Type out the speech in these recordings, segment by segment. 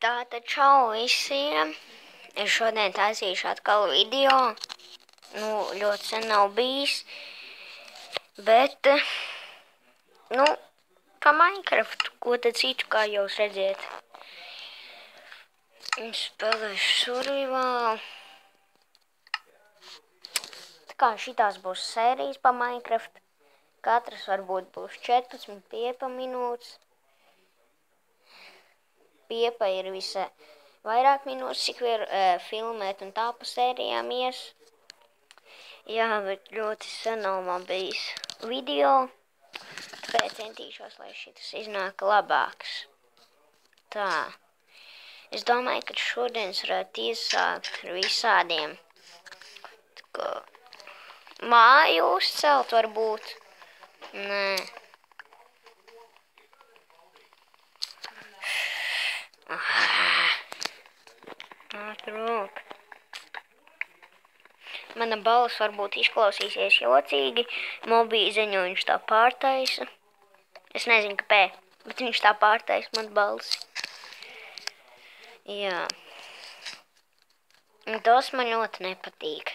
Tātad čau visiem. Es šodien taisīšu atkal video. Ļoti sen nav bijis. Bet, pa Minecraft, ko tad citu, kā jūs redziet. Es spēlēšu survival. Tā kā šitās būs sērijas pa Minecraft. Katras varbūt būs 14, 5 minūtes. Piepa ir visa vairāk minūtes, cik var filmēt un tā pa sērijām ies. Jā, bet ļoti sen nav man bijis video, tāpēc centīšos, lai šitas iznāk labāks. Tā, es domāju, ka šodien varētu iesākt ar visādiem. Tā kā māju uzcelt varbūt. Nē. Atrūk. Mana balss varbūt izklausīsies jocīgi. Mobī ziņojuņš tā pārtaisa. Es nezinu, kāpēc, bet viņš tā pārtaisa man balsi. Jā. Un tas man ļoti nepatīk.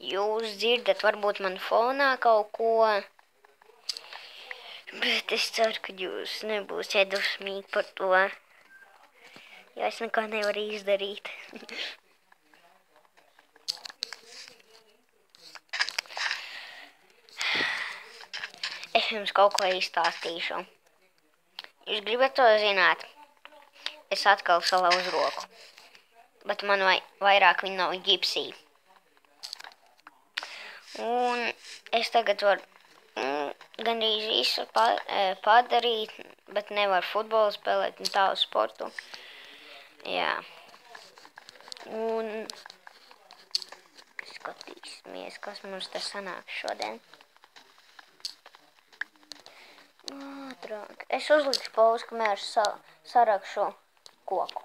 Jūs dzirdat varbūt man fonā kaut ko. Bet es ceru, ka jūs nebūsiet dusmīgi par to. Jo es nekā nevaru izdarīt. Es jums kaut ko izstāstīšu. Jūs gribat to zināt? Es atkal salauzu roku. Bet man vairāk viņa nav ģipsī. Un es tagad varu gandrīz visu padarīt, bet nevaru futbolu spēlēt un tādu sportu. Jā. Un skatīsimies, kas mums te sanāk šodien. Ātrāk. Es uzlikšu pauzi, kamēr sarakšu koku.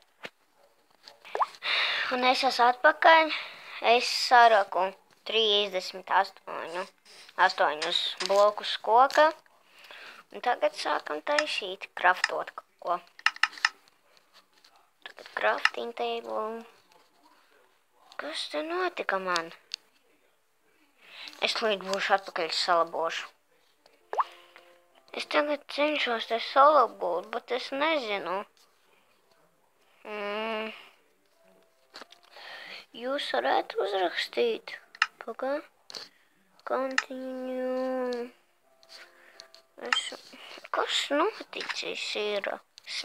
Un es esmu atpakaļ. Es saraku 38 blokus koka. Un tagad sākam taisīt, kraftot kaut ko. Tagad crafting table. Kas te notika man? Es līdz būšu atpakaļ salabošu. Es tagad cenšos te salabot, bet es nezinu. Jūs varētu uzrakstīt. Pagā. Continue. Kas noticis ir? Es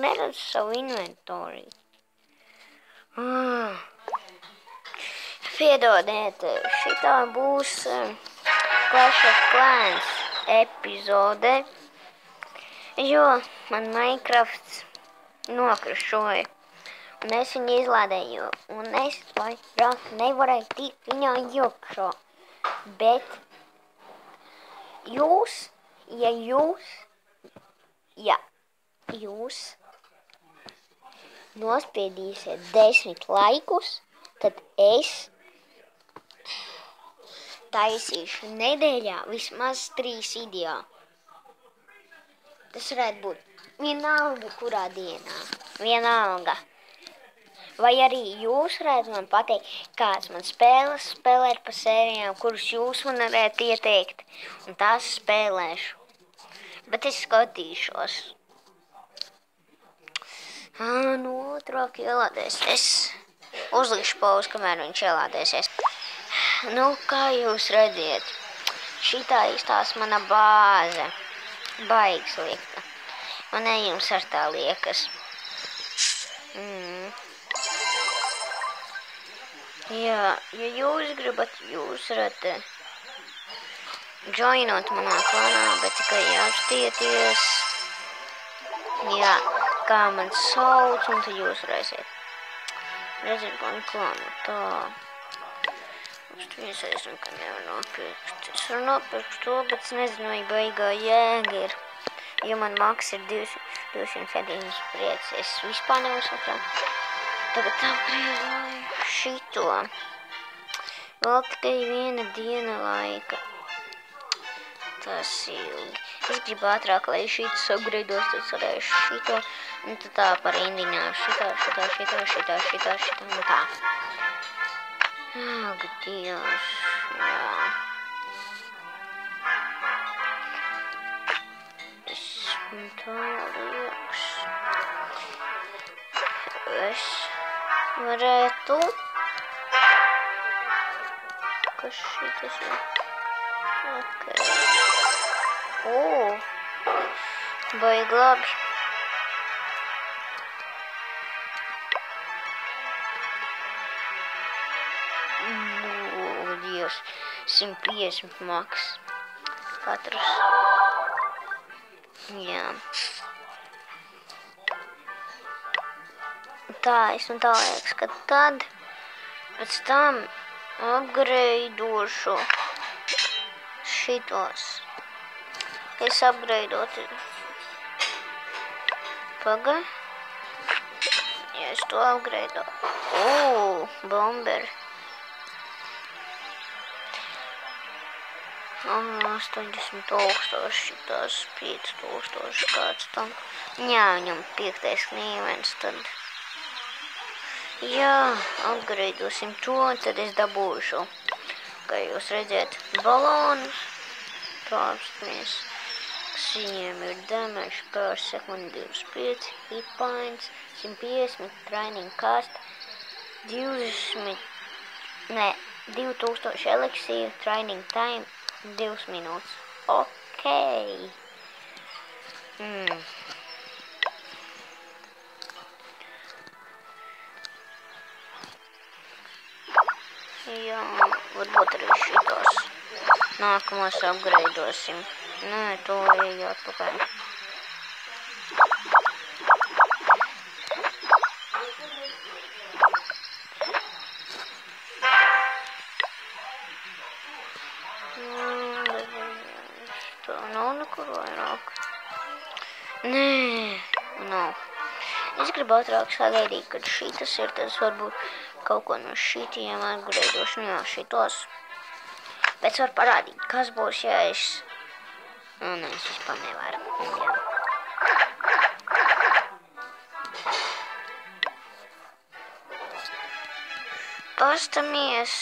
neredzu savu inventory. Piedodiet, šitā būs Clash of Clans epizode, jo man Minecrafts nokrašoja. Un es viņu izlādēju, un es vairāk nevarēju tikt viņā iekšā. Bet ja jūs nospiedīsiet 10 laikus, tad es taisīšu nedēļā vismaz 3 video. Tas varētu būt vienalga, kurā dienā. Vienalga. Vai arī jūs varētu man pateikt, kāds man spēles spēlēt pa sērijām, kurus jūs man varētu ieteikt, un tās spēlēšu. Bet es skatīšos. Otrāk ielādēs. Es uzlikšu pauzi, kamēr viņš ielādēsies. Kā jūs redziet, šitā izstās mana bāze. Baigs liekta. Man jums ar tā liekas. Jā, ja jūs gribat, jūs varat joinot manā klanā, bet tikai jāapstieties. Jā, kā man sauc, un tad jūs varēsiet. Redziet, man klāna tā. Es esmu, ka nevar nopirkt. Es varu nopirkt to, bet es nezinu, vai baigā jēga ir. Jo man maks ir 275, es vispār nevaru saprast. Tagad apgriežoju šito. Vēl tikai 1 diena laika. Tas ilgi. Es gribu ātrāk, lai šītas upgrados, tad varēšu šito, un tad tā par indiņām šitā, un tā. Ak, Dievs, jā. Tā liekas. Es varētu. Kas šitas ir? Ok. Baigi labi. Dievs, 150 maks. Katrs. Jā. Tā, un tā liekas, ka tad pēc tam upgradeošu šitos. Es upgradeotu. Paga. Ja es to upgradeotu. Bomberi. 80,000, šitās 5,000 kāds tam. Jā, viņam 5. līmenis tad. Jā, upgradeosim to, tad es dabūšu, kā jūs redzēt, balonus. Pārstamies, kas viņiem ir damage, power second 25, hit points, 150, training cost, 2000 eliksīru, training time, 2 minūtes. Ok. Jā, varbūt arī šitos nākamos upgradeosim. Nē, to ejot pakaļ. Tā nav nekur vairāk. Nē, nav. Es gribu ātrāk sagaidīt, kad šitas ir, tad varbūt kaut ko no šitiem upgradeošu, jā, šitos. Bet var parādīt, kas būs, ja es... Nē, es vispār nevaru. Jā. Pastamies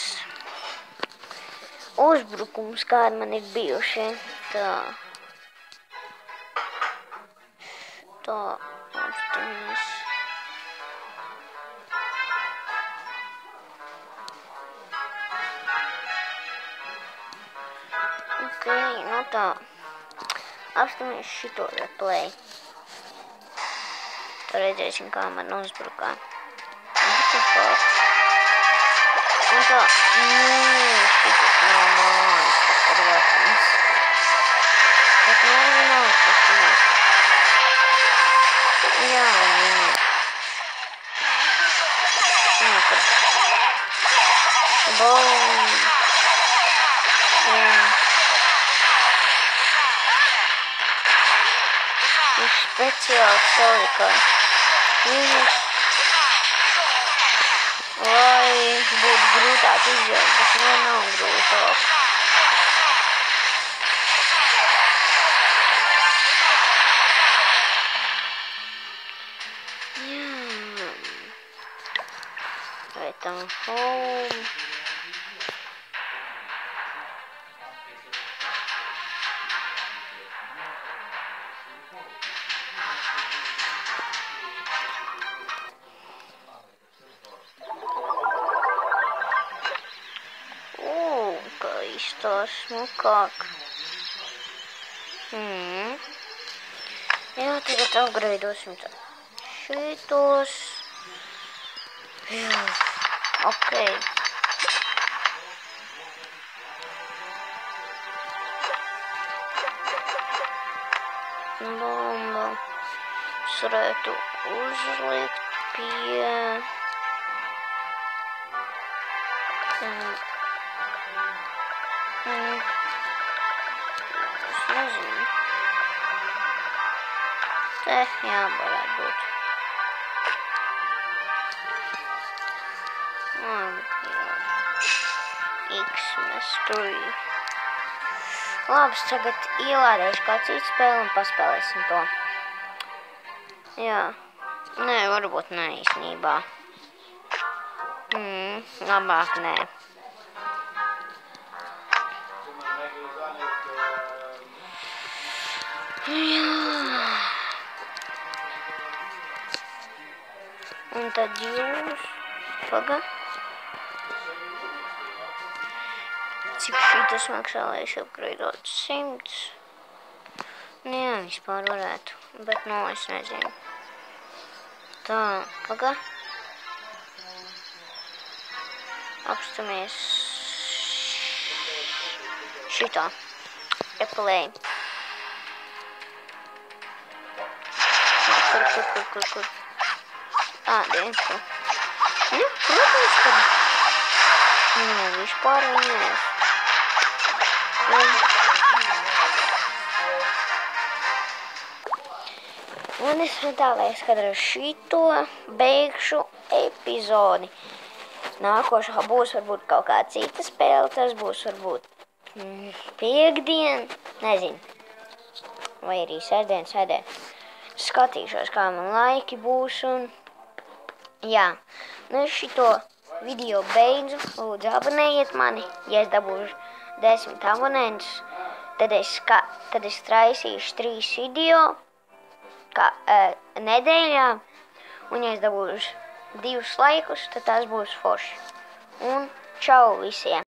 uzbrukums, kādi man ir bijuši. Tā, pastamies. Ok, nu tā. Apstamies šito play. Tad redzēsim, kā man uzbrukā. What the fuck? Un tā, šitas nav mājas, tas ir vatums. Bet nav pastamies. Jā, kad... Boom. Jā. Viņš speciāli salika viņus, lai būtu grūtāk izjaukt, bet nav grūtāk. Jā. Vai tam home. Kā izstās smukāk. Jā, tagad upgradeosim šitos. Jā, ok. Bomba. Es varētu uzlikt pie... Es nezinu. Te, jā, varētu būt. X mēs tur. Labi, tagad ielādēšu kā citu spēli un paspēlēsim to. Jā. Nē, varbūt nē īstenībā. Labāk nē. Jā. Un tad jūs... Paga. Cik šitas maksā, lai es upgraidot 100? Nu jā, vispār varētu, bet no es nezinu. Tā, paga. Apstamies šitā. Epelēji. Kur? Dentro. Nu, protams, kad... Nē, vispār viņās. Un es tālēs, kad ar šito beigšu epizodi. Nākošā būs varbūt kaut kā cita spēle, tas būs varbūt piekdien, nezinu. Vai arī sēdien. Skatīšos, kā man laiki būs un... Jā, nu es šito video beidzu, lūdzu abonējiet mani, ja es dabūšu 10 abonentus, tad es traisīšu 3 video nedēļā, un ja es dabūšu 2 laikus, tad tas būs forši. Un čau visiem!